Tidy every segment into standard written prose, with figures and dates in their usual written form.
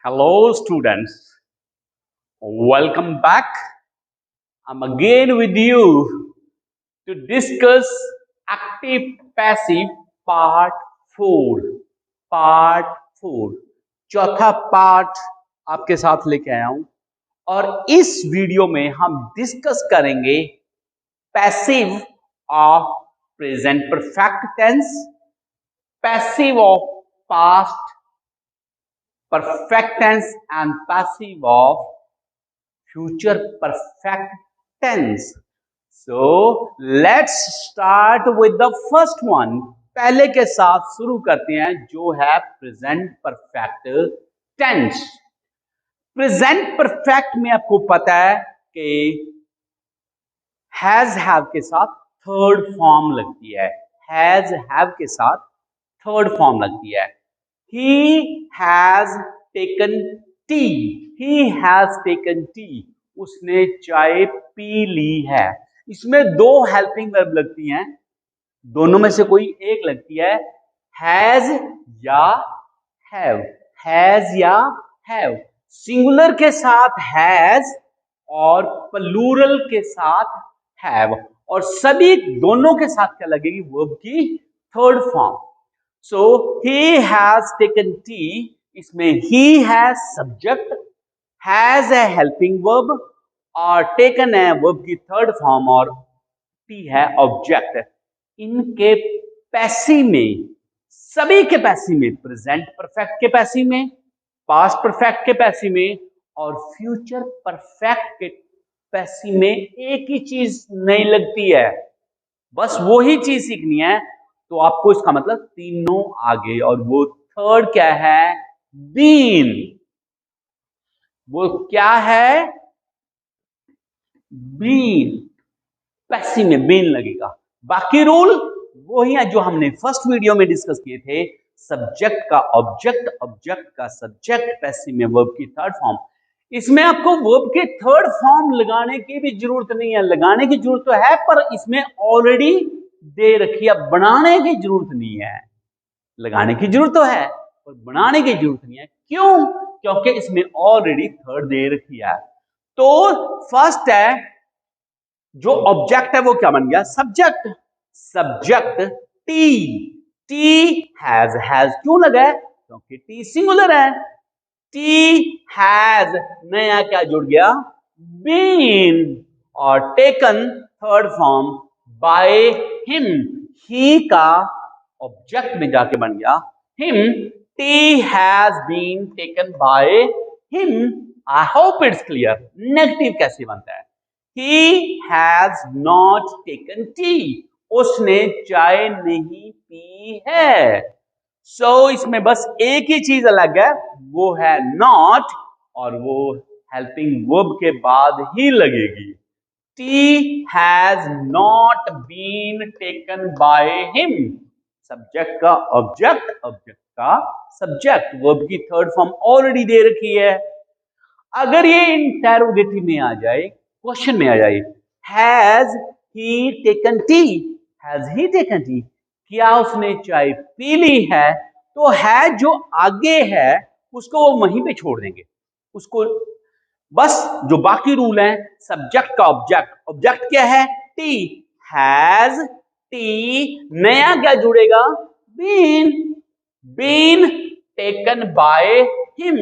Hello, students. Welcome back. I'm again with you to discuss active passive part 4. Part 4. चौथा part आपके साथ लेके आया हूं और इस वीडियो में हम डिस्कस करेंगे passive of present perfect tense, passive of past perfect tense and passive of future perfect tense. So let's start with the first one. पहले के साथ शुरू करते हैं जो है present perfect tense. Present perfect में आपको पता है कि हैज हैव के साथ थर्ड फॉर्म लगती है। हैज हैव के साथ थर्ड फॉर्म लगती है। He has taken tea. He has taken tea. उसने चाय पी ली है। इसमें दो हेल्पिंग वर्ब लगती हैं, दोनों में से कोई एक लगती है, हैज या हैव। हैज या हैव। सिंगुलर के साथ हैज और प्लूरल के साथ हैव, और सभी दोनों के साथ क्या लगेगी? वर्ब की third form. So he has taken tea. इसमें he has subject, has a helping verb और taken है verb की थर्ड फॉर्म और tea है ऑब्जेक्ट। इनके पैसिव में, सभी के पैसिव में, प्रेजेंट परफेक्ट के पैसिव में, पास्ट परफेक्ट के पैसिव में और फ्यूचर परफेक्ट के पैसिव में एक ही चीज नहीं लगती है। बस वो ही चीज सीखनी है, तो आपको इसका मतलब तीनों आगे, और वो थर्ड क्या है? बीन। वो क्या है? बीन। पैसिव में बीन लगेगा। बाकी रूल वही है जो हमने फर्स्ट वीडियो में डिस्कस किए थे। सब्जेक्ट का ऑब्जेक्ट, ऑब्जेक्ट का सब्जेक्ट, पैसिव में वर्ब की थर्ड फॉर्म। इसमें आपको वर्ब के थर्ड फॉर्म लगाने की भी जरूरत नहीं है। लगाने की जरूरत तो है, पर इसमें ऑलरेडी दे रखी है, बनाने की जरूरत नहीं है। लगाने की जरूरत तो है पर बनाने की जरूरत नहीं है। क्यों? क्योंकि इसमें ऑलरेडी थर्ड दे रखी है। तो फर्स्ट है जो ऑब्जेक्ट है वो क्या बन गया? Subject. Subject tea. Tea has. Has क्यों लगा है? क्योंकि टी सिंगुलर है। टी हैज नया क्या जुड़ गया? बीन। और taken third form by him. He का ऑब्जेक्ट में जाके बन गया him. Tea has been taken by him. I hope it's clear. Negative कैसे बनता है? He has not taken tea. उसने चाय नहीं पी है। सो इसमें बस एक ही चीज अलग है, वो है नॉट, और वो हेल्पिंग वर्ब के बाद ही लगेगी। Tea has not been taken by him. Subject का ऑब्जेक्ट, ऑब्जेक्ट का सब्जेक्ट, वर्ब की थर्ड फॉर्म ऑलरेडी दे रखी है। अगर ये इंटेरोगेटिव में आ जाए, क्वेश्चन में आ जाए, has he taken T, has he taken T, क्या उसने चाय पी ली है, तो है जो आगे है उसको वो वहीं पे छोड़ देंगे। उसको बस जो बाकी रूल है, सब्जेक्ट का ऑब्जेक्ट, ऑब्जेक्ट क्या है? टी। हैज टी, नया क्या जुड़ेगा? Been. Been taken by him.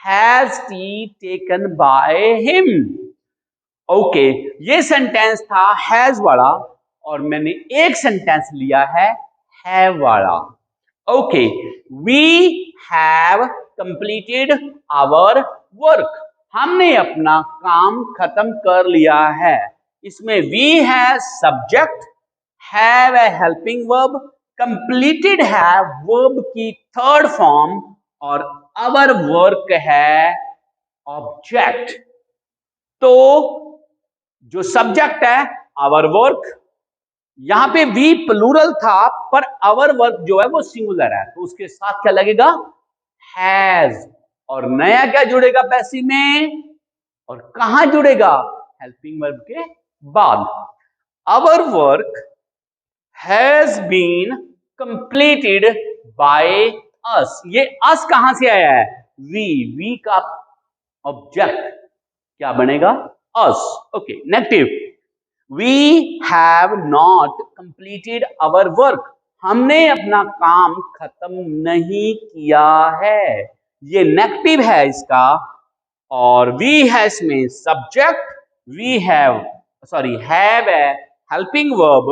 Has tea taken by him. Okay, ये सेंटेंस था हैज वाला, और मैंने एक सेंटेंस लिया है हैव वाला। Okay, we have completed our work. हमने अपना काम खत्म कर लिया है। इसमें वी है subject, have a helping verb, completed है वर्ब की थर्ड फॉर्म, और आवर वर्क है ऑब्जेक्ट। तो जो सब्जेक्ट है आवर वर्क, यहां पे वी प्लूरल था पर आवर वर्क जो है वो सिंगुलर है, तो उसके साथ क्या लगेगा? हैज। और नया क्या जुड़ेगा पैसिव में? और कहां जुड़ेगा? हेल्पिंग वर्ब के बाद। Our work has been completed by us. ये अस कहां से आया है? वी का ऑब्जेक्ट क्या बनेगा? Us. Okay, negative, we have not completed our work, हमने अपना काम खत्म नहीं किया है, ये नेगेटिव है इसका। और वी है इसमें सब्जेक्ट, वी हैव हैव है हेल्पिंग वर्ब,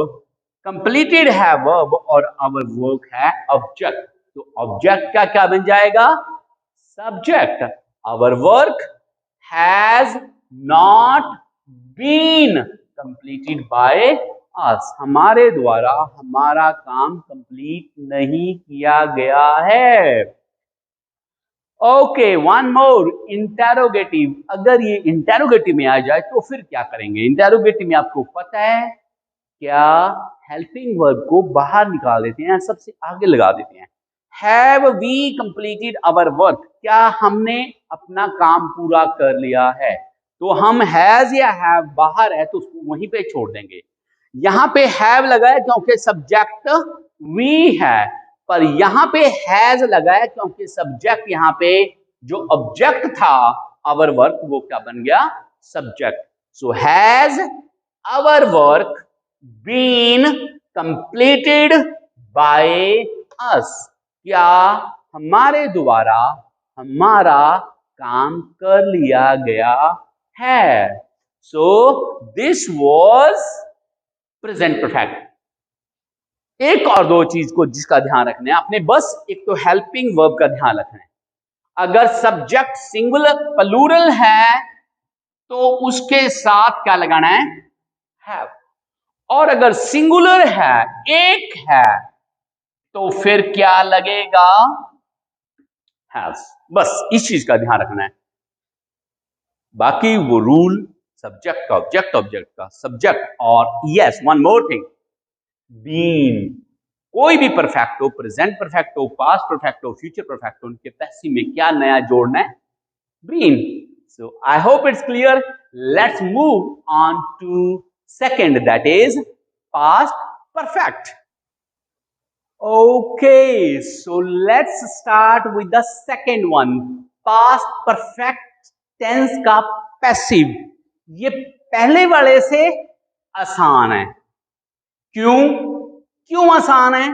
कंप्लीटेड है वर्ब और आवर वर्क है ऑब्जेक्ट। तो ऑब्जेक्ट का क्या बन जाएगा? Subject. Our work has not been completed by us, हमारे द्वारा हमारा काम कंप्लीट नहीं किया गया है। Okay, one more, interrogative. अगर ये इंटेरोगेटिव में आ जाए तो फिर क्या करेंगे? इंटेरोगेटिव में आपको पता है क्या, हेल्पिंग वर्ब को बाहर निकाल देते हैं, सबसे आगे लगा देते हैं। Have we completed our work, क्या हमने अपना काम पूरा कर लिया है? तो हम हैज या हैव बाहर है तो उसको वहीं पे छोड़ देंगे। यहां पे हैव लगा है क्योंकि सब्जेक्ट वी है, पर यहां पे हैज लगा है क्योंकि सब्जेक्ट यहां पे जो ऑब्जेक्ट था आवर वर्क वो क्या बन गया? Subject. So has our work been completed by us, क्या हमारे द्वारा हमारा काम कर लिया गया है। So this was present perfect. एक और दो चीज को जिसका ध्यान रखना है आपने, बस एक तो हेल्पिंग वर्ब का ध्यान रखना है। अगर सब्जेक्ट सिंगुलर प्लूरल है तो उसके साथ क्या लगाना है? हैव। और अगर सिंगुलर है, एक है, तो फिर क्या लगेगा? हैज। बस इस चीज का ध्यान रखना है। बाकी वो रूल सब्जेक्ट का ऑब्जेक्ट, ऑब्जेक्ट का सब्जेक्ट। और yes, one more thing, been. कोई भी परफेक्ट हो, प्रेजेंट परफेक्ट हो, पास्ट परफेक्ट हो, फ्यूचर परफेक्ट हो, उनके पैसिव में क्या नया जोड़ना है? Been. So I hope it's clear. Let's move on to second, that is past perfect. Okay, so let's start with the second one, past perfect tense का passive। ये पहले वाले से आसान है। क्यों? क्यों आसान है?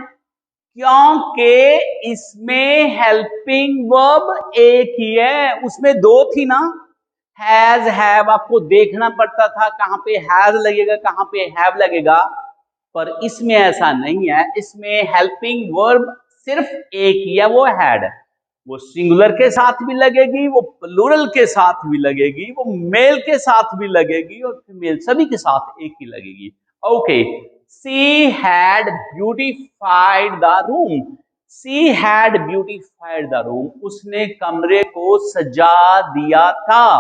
क्योंकि इसमें हेल्पिंग वर्ब एक ही है, उसमें दो थी ना, हैज हैव, आपको देखना पड़ता था कहां पे हैज लगेगा कहां पे हैव लगेगा, पर इसमें ऐसा नहीं है। इसमें हेल्पिंग वर्ब सिर्फ एक ही है, वो हैड। वो सिंगुलर के साथ भी लगेगी, वो प्लूरल के साथ भी लगेगी, वो मेल के साथ भी लगेगी और फीमेल, सभी के साथ एक ही लगेगी। Okay, she had beautified the room. She had beautified the room, उसने कमरे को सजा दिया था,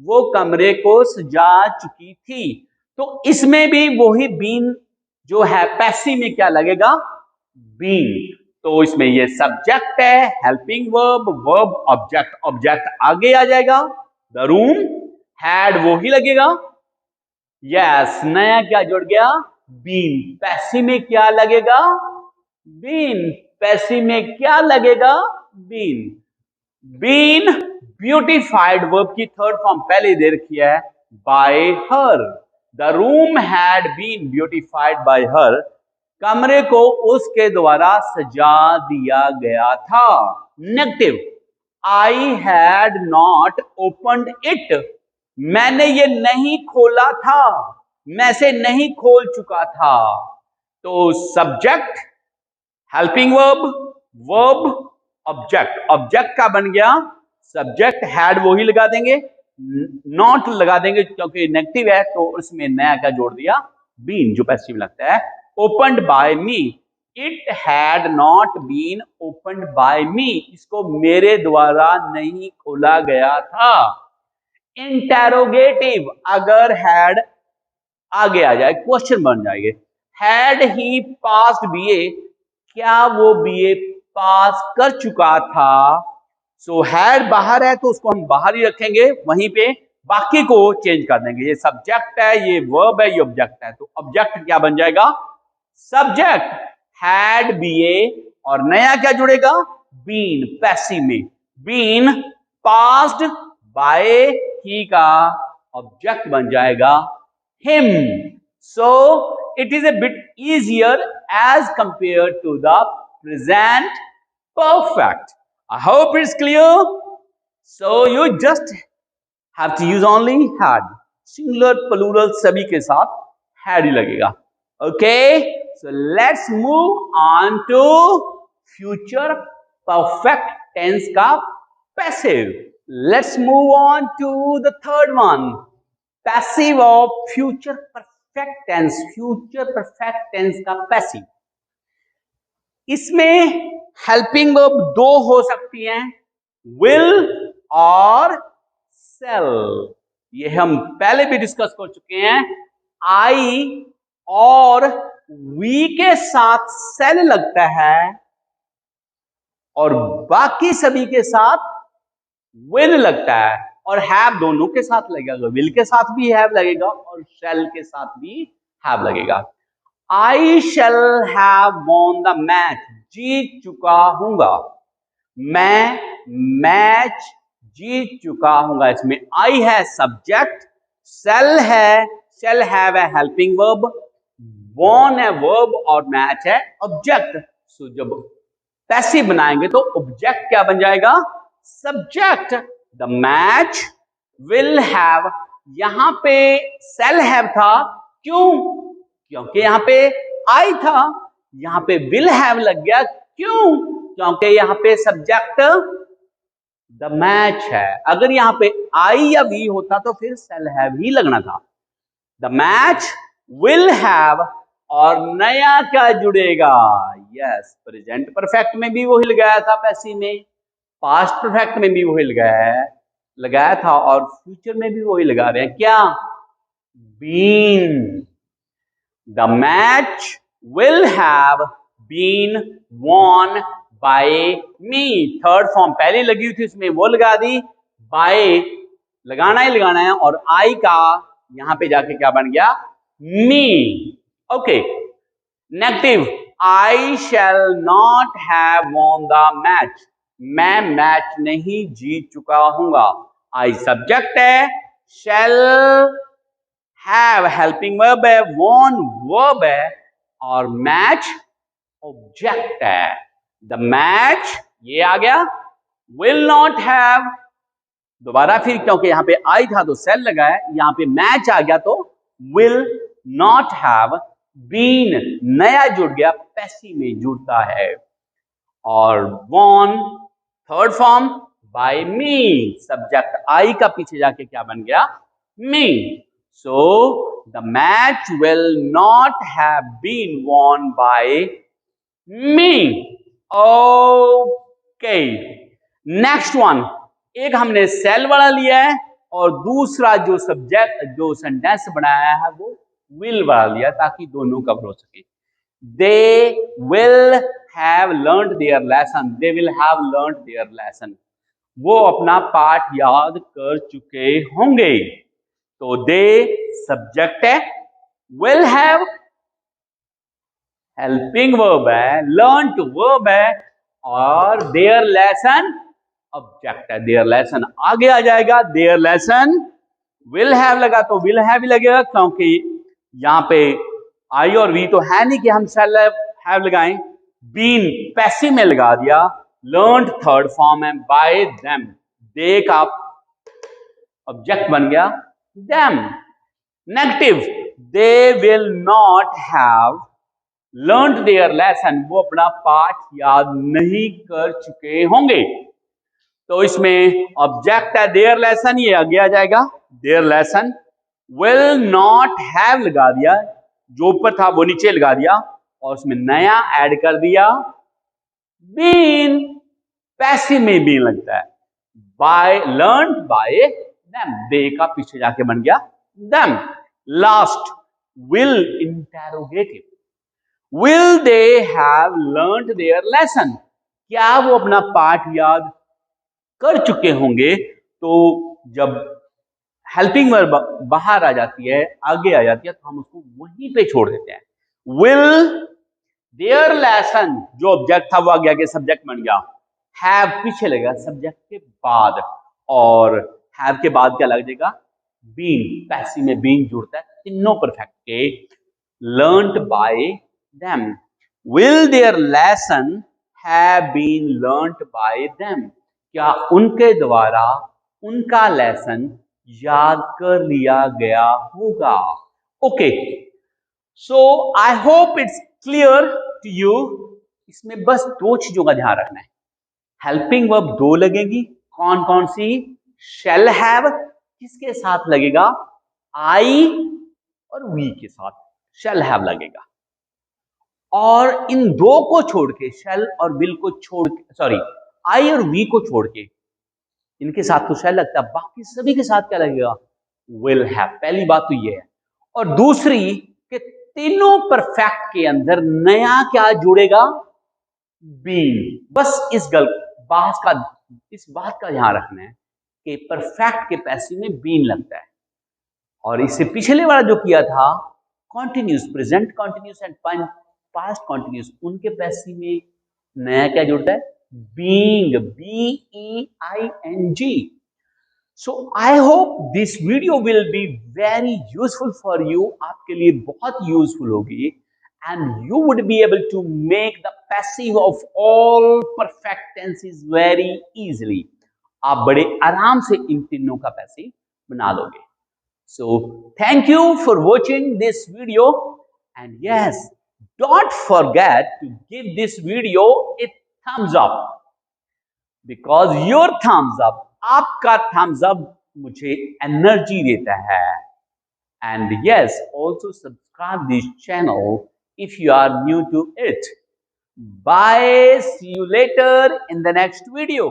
वो कमरे को सजा चुकी थी। तो इसमें भी वही बीन जो है पैसिव में क्या लगेगा? बीन। तो इसमें ये सब्जेक्ट है, helping verb, verb object, object आगे आ जाएगा। द रूम, हैड वो ही लगेगा। यस, नया क्या जुड़ गया? बीन। पैसिव में क्या लगेगा? बीन। पैसिव में क्या लगेगा? बीन। बीन ब्यूटिफाइड वर्ब की थर्ड फॉर्म पहले दे रखी है, by her. The room had been beautified by her, कमरे को उसके द्वारा सजा दिया गया था। Negative, I had not opened it, मैंने ये नहीं खोला था, मैं से नहीं खोल चुका था। तो subject, helping verb, verb object, object का बन गया सब्जेक्ट, हैड वो ही लगा देंगे, नॉट लगा देंगे क्योंकि नेगेटिव है, तो उसमें नया क्या जोड़ दिया? बीन, जो पैसिव लगता है। Opened by me, it had not been opened by me, इसको मेरे द्वारा नहीं खोला गया था। इंटेरोगेटिव, अगर हैड आगे आ जाए क्वेश्चन बन जाएंगे। हैड ही पास्ड बीए, क्या वो बीए पास कर चुका था? सो हैड बाहर है तो उसको हम बाहर ही रखेंगे वहीं पे, बाकी को चेंज कर देंगे। ये सब्जेक्ट है, ये वर्ब है, ये ऑब्जेक्ट है, तो ऑब्जेक्ट क्या बन जाएगा? सब्जेक्ट हैड बीए, और नया क्या जुड़ेगा? बीन, पैसिव में। बीन पास्ड बाय ही का ऑब्जेक्ट बन जाएगा him. So it is a bit easier as compared to the present perfect. I hope it's clear. So you just have to use only had. Singular, plural सभी के साथ had ही लगेगा. Okay, so let's move on to future perfect tense का passive. Let's move on to the third one. Passive of future perfect tense. Future perfect tense का passive. इसमें helping verb दो हो सकती हैं, will और shall. ये हम पहले भी डिस्कस कर चुके हैं. I और we के साथ shall लगता है और बाकी सभी के साथ will लगता है, और have दोनों के साथ लगेगा. will के साथ भी have लगेगा और shall के साथ भी have लगेगा. I shall have won the match. जीत चुका हूंगा. मैं मैच जीत चुका हूंगा. इसमें I है सब्जेक्ट, shall है, shall have है हेल्पिंग वर्ब, won है वर्ब और मैच है ऑब्जेक्ट. सो जब पैसिव बनाएंगे तो ऑब्जेक्ट क्या बन जाएगा? Subject. The match will have, यहां पे shall have था. क्यों? क्योंकि यहां पे I था. यहां पे will have लग गया. क्यों? क्योंकि यहां पे सब्जेक्ट द मैच है. अगर यहां पे I या we होता तो फिर shall have ही लगना था. द मैच विल हैव और नया क्या जुड़ेगा? यस, प्रेजेंट परफेक्ट में भी वही लगाया था पैसिव में, पास्ट परफेक्ट में भी वही लगाया था और फ्यूचर में भी वही लगा रहे हैं. क्या? Been. The match will have been won by me. Third form पहले लगी हुई थी, उसमें वो लगा दी. by लगाना ही लगाना है और I का यहां पे जाके क्या बन गया? me. Okay. Negative. I shall not have won the match. मैं मैच नहीं जीत चुका हूंगा. I सब्जेक्ट है, shall have हेल्पिंग वर्ब है, won वर्ब है और मैच ऑब्जेक्ट है. द मैच ये आ गया. will not have दोबारा फिर, क्योंकि यहां पे I था तो shall लगा है, यहां पे मैच आ गया तो will not have been नया जुड़ गया, पैसिव में जुड़ता है. और won third form by me, subject I का पीछे जाके क्या बन गया? me. So the match will not have been won by me. Okay. Next one. एक हमने shall वाला लिया है और दूसरा जो सब्जेक्ट जो सेंटेंस बनाया है वो will वाला लिया, ताकि दोनों कवर हो सके. They will have learned their lesson. They will have learned their lesson. वो अपना पाठ याद कर चुके होंगे. तो दे सब्जेक्ट है, will have हेल्पिंग वर्ब है, learned वर्ब है और their lesson ऑब्जेक्ट है. their lesson आगे आ जाएगा. their lesson will have लगा तो will have ही लगेगा, क्योंकि यहां पे I और we तो है नहीं कि हम shall have लगाएं. been पैसिव में लगा दिया. learned थर्ड फॉर्म है. by them they का ऑब्जेक्ट बन गया them. Negative. they will not have learned their lesson. वो अपना पाठ याद नहीं कर चुके होंगे. तो इसमें ऑब्जेक्ट है their lesson, ये आगे आ जाएगा. their lesson will not have लगा दिया, जो ऊपर था वो नीचे लगा दिया और उसमें नया ऐड कर दिया been. पैसिव में been लगता है. by learned by them, they का पीछे जाके बन गया them. Last will interrogative. will they have learned their lesson? क्या वो अपना पाठ याद कर चुके होंगे? तो जब हेल्पिंग वर्ब बाहर आ जाती है, आगे आ जाती है, तो हम उसको वहीं पे छोड़ देते हैं. will their lesson जो ऑब्जेक्ट था वो आगे आगे सब्जेक्ट बन गया. हैव पीछे लगेगा सब्जेक्ट के बाद, और हैव के बाद क्या लग जाएगा, बीन, पैसिव में बीन जुड़ता है तीनों परफेक्ट के। Learned by them, will their lesson have been learned by them, क्या उनके द्वारा उनका लेसन याद कर लिया गया होगा। Okay, so I hope it's clear to you. इसमें बस दो चीजों का ध्यान रखना है। हेल्पिंग वर्ब दो लगेगी, कौन कौन सी, शैल हैव किसके साथ लगेगा, आई और वी के साथ शैल हैव लगेगा। और इन दो को छोड़ के, शैल और विल को छोड़ के, सॉरी आई और वी को छोड़ के, इनके साथ तो शैल लगता है, बाकी सभी के साथ क्या लगेगा, विल हैव। पहली बात तो ये है। और दूसरी कि तीनों परफेक्ट के अंदर नया क्या जुड़ेगा, बीन। बस इस बात का ध्यान रखना है कि परफेक्ट के पैसिव में बीन लगता है। और इससे पिछले वाला जो किया था continuous, present continuous and past continuous, उनके पैसिव में नया क्या जुड़ता है, being, BEING। So I hope this video will be very useful for you, आपके लिए बहुत यूजफुल होगी, and you would be able to make the passive of all perfect tenses very easily. आप बड़े आराम से इन तीनों का पैसिव बना लोगे। So thank you for watching this video, and yes, don't forget to give this video a thumbs up, because your thumbs up, आपका thumbs up मुझे एनर्जी देता है। And yes, also subscribe this channel if you are new to it. Bye, see you later in the next video.